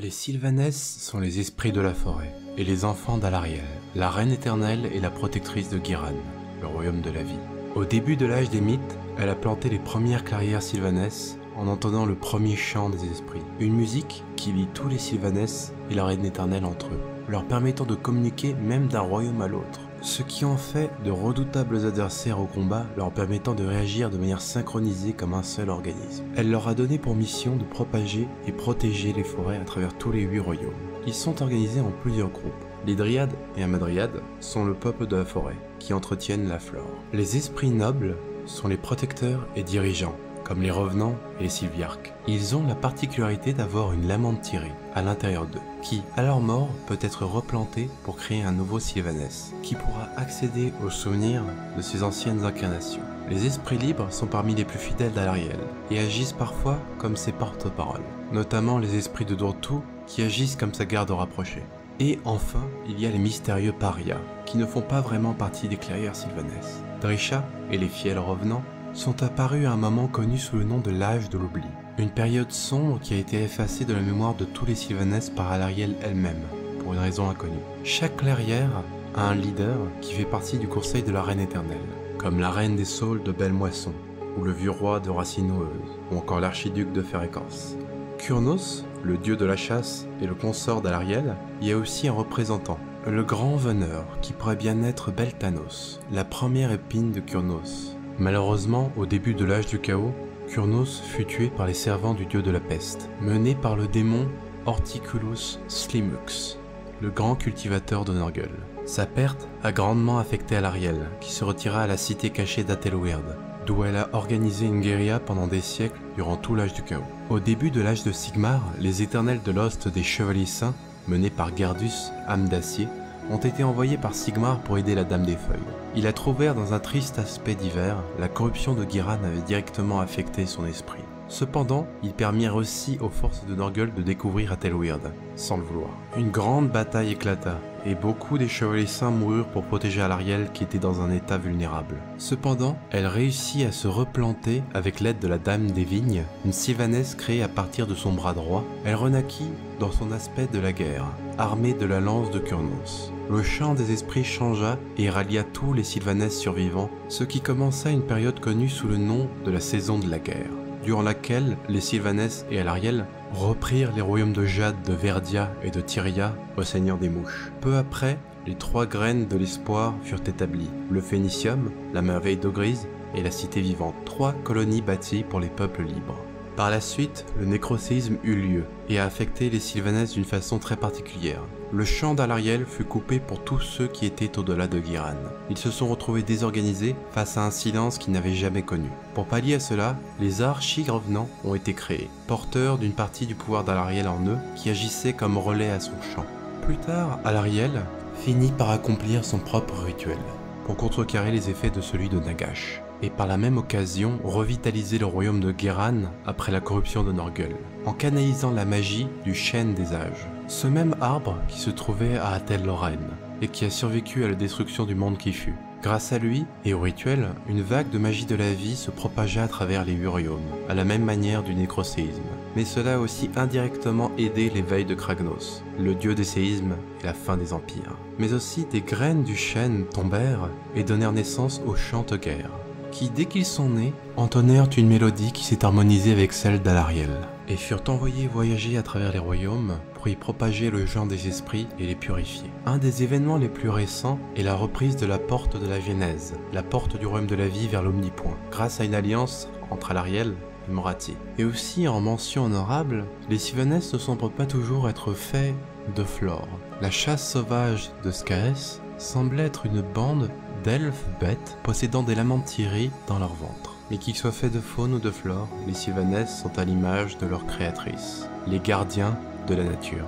Les Sylvanesses sont les esprits de la forêt, et les enfants d'Alarielle, la reine éternelle et la protectrice de Ghyran, le royaume de la vie. Au début de l'âge des mythes, elle a planté les premières clairières sylvanesses en entendant le premier chant des esprits, une musique qui lie tous les Sylvanesses et la reine éternelle entre eux, leur permettant de communiquer même d'un royaume à l'autre, ce qui en fait de redoutables adversaires au combat, leur permettant de réagir de manière synchronisée comme un seul organisme. Elle leur a donné pour mission de propager et protéger les forêts à travers tous les 8 royaumes. Ils sont organisés en plusieurs groupes. Les Dryades et Hamadryades sont le peuple de la forêt, qui entretiennent la flore. Les esprits nobles sont les protecteurs et dirigeants, comme les revenants et les sylviarques. Ils ont la particularité d'avoir une lame tirée à l'intérieur d'eux, qui, à leur mort, peut être replantée pour créer un nouveau Sylvanès, qui pourra accéder aux souvenirs de ses anciennes incarnations. Les esprits libres sont parmi les plus fidèles d'Alarielle, et agissent parfois comme ses porte-paroles, notamment les esprits de Dortu, qui agissent comme sa garde rapprochée. Et enfin, il y a les mystérieux parias, qui ne font pas vraiment partie des clairières sylvanesses. Drisha et les fidèles revenants sont apparus à un moment connu sous le nom de l'âge de l'oubli, une période sombre qui a été effacée de la mémoire de tous les Sylvanesses par Alarielle elle-même, pour une raison inconnue. Chaque clairière a un leader qui fait partie du conseil de la reine éternelle, comme la reine des saules de Belle Moisson, ou le vieux roi de Racine-Noueuse, ou encore l'archiduc de Féréquence. Kurnos, le dieu de la chasse et le consort d'Alarielle, y a aussi un représentant, le grand veneur, qui pourrait bien être Beltanos, la première épine de Kurnos. Malheureusement, au début de l'âge du chaos, Kurnos fut tué par les servants du dieu de la peste, mené par le démon Horticulus Slimux, le grand cultivateur de Nurgle. Sa perte a grandement affecté Alarielle, qui se retira à la cité cachée d'Atelweird, d'où elle a organisé une guérilla pendant des siècles durant tout l'âge du chaos. Au début de l'âge de Sigmar, les éternels de l'Host des Chevaliers Saints, menés par Gardus, âme d'acier, ont été envoyés par Sigmar pour aider la Dame des Feuilles. Ils la trouvèrent dans un triste aspect d'hiver, la corruption de Ghyran avait directement affecté son esprit. Cependant, ils permirent aussi aux forces de Nurgle de découvrir Atelweird, sans le vouloir. Une grande bataille éclata, et beaucoup des Chevaliers Saints moururent pour protéger Alarielle qui était dans un état vulnérable. Cependant, elle réussit à se replanter avec l'aide de la Dame des Vignes, une Sylvanesse créée à partir de son bras droit. Elle renaquit dans son aspect de la guerre, armée de la lance de Kurnos. Le chant des esprits changea et rallia tous les Sylvanesses survivants, ce qui commença une période connue sous le nom de la saison de la guerre, durant laquelle les Sylvanesses et Alarielle reprirent les royaumes de Jade, de Verdia et de Tyria au Seigneur des Mouches. Peu après, les 3 graines de l'espoir furent établies, le Phénicium, la merveille d'eau grise et la cité vivante, 3 colonies bâties pour les peuples libres. Par la suite, le nécroséisme eut lieu et a affecté les Sylvanesses d'une façon très particulière. Le champ d'Alarielle fut coupé pour tous ceux qui étaient au-delà de Ghyran. Ils se sont retrouvés désorganisés face à un silence qu'ils n'avaient jamais connu. Pour pallier à cela, les archi-revenants ont été créés, porteurs d'une partie du pouvoir d'Alarielle en eux, qui agissait comme relais à son chant. Plus tard, Alarielle finit par accomplir son propre rituel, pour contrecarrer les effets de celui de Nagash, et par la même occasion revitaliser le royaume de Ghyran après la corruption de Nurgle, en canalisant la magie du chêne des âges. Ce même arbre qui se trouvait à Atel Loren, et qui a survécu à la destruction du monde qui fut. Grâce à lui, et au rituel, une vague de magie de la vie se propagea à travers les 8 royaumes, à la même manière du nécroséisme. Mais cela a aussi indirectement aidé l'éveil de Kragnos, le dieu des séismes et la fin des empires. Mais aussi des graines du chêne tombèrent et donnèrent naissance aux chante-guerres, qui, dès qu'ils sont nés, entonnèrent une mélodie qui s'est harmonisée avec celle d'Alarielle, et furent envoyés voyager à travers les royaumes pour y propager le genre des esprits et les purifier. Un des événements les plus récents est la reprise de la porte de la Genèse, la porte du royaume de la vie vers l'Omnipoint, grâce à une alliance entre Alarielle et Morathi. Et aussi, en mention honorable, les Sylvanesses ne semblent pas toujours être faits de flore. La chasse sauvage de Skaes semble être une bande d'elfes bêtes possédant des lamentiries dans leur ventre. Mais qu'ils soient faits de faune ou de flore, les Sylvanesses sont à l'image de leur créatrice, les gardiens de la nature.